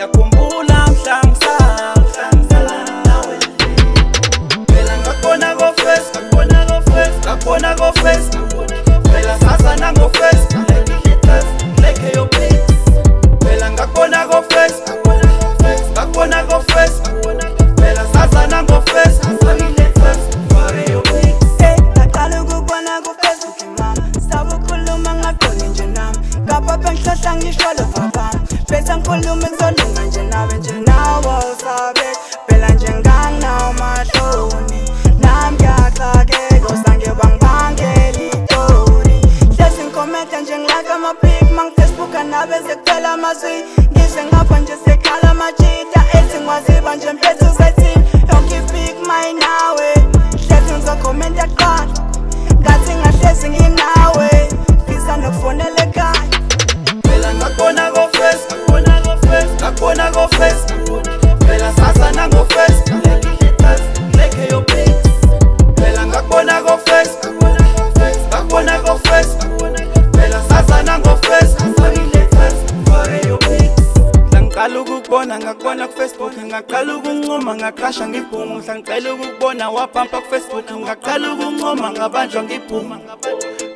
yakhumbula mhla ngisala nawe phela ngakubona ko-Facebook ngakubona ko-Facebook phela sasa nango-Facebook like your pics phela ngakubona ko-Facebook ngakubona ko-Facebook phela sasa nango-Facebook fake your pics ngaqala ukubona ku-Facebook mama sabukhuluma ngaqonde nje nami ngapha ngihlahla ngisho lovabami bese ngikhuluma kuzolunga nje nawe usabe phela nje nganginawo mahloni nami ngiyaxakeka usange bangibangela itori hlezi ngikomente nje ngilike ama-pic mangu-Facebook anabeze kuphela amazwi ngize ngapha nje sekhala amajita ethi ngwaziba nje mphethu zethini yonke i-pic mayinawe hlezi ngizokhomenta kuqala ngathi ngahlezi nginawe fisa nokufonela ekhaya phela ngakubona ko-Facebook ngakubona ko-Facebook phela sasa nango-Facebook like your pics phela ngakubona ko-Facebook ngakubona ko-Facebook phela sasa nango-Facebook fake your pics ngaqala ukukubona ngakubona ku-Facebook ngaqala ukuncoma ngaqasha ngibhungu ngicela ukukubona waphampa ku-Facebook ngaqala ukuncoma ngabanjwa ngibhungu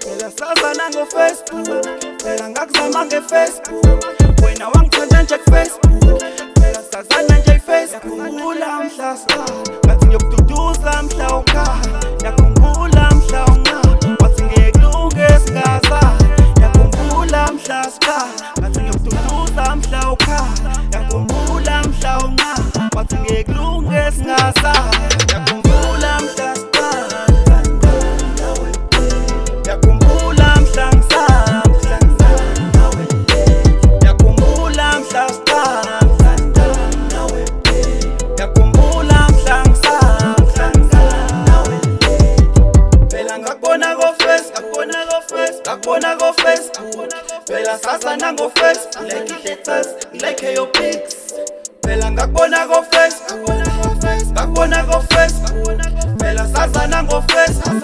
phela sasa nango-Facebook phela ngakuzama nge-Facebook wena wangithanda nje ku-Facebook phela sazana nje i-Facebook yakhumbula mhla siqala ngathi ngiyokududuza mhla ukhala yakhumbula mhla uncama wathi ngekulunge singazana yakhumbula mhla siqala ngathi ngiyokududuza mhla ukhala yakhumbula mhla uncama wathi ngekulunge singazana yakhumbula mhla siqala yakhumbula mhla ngisala yakhumbula mhla siqala yakhumbula mhla ngisala phela ngakubona ko-Facebook ngakubona ko-Facebook phela sasa nango-Facebook like your pics phela ngakubona ko-Facebook ngakubona ko-Facebook phela sasa nango-Facebook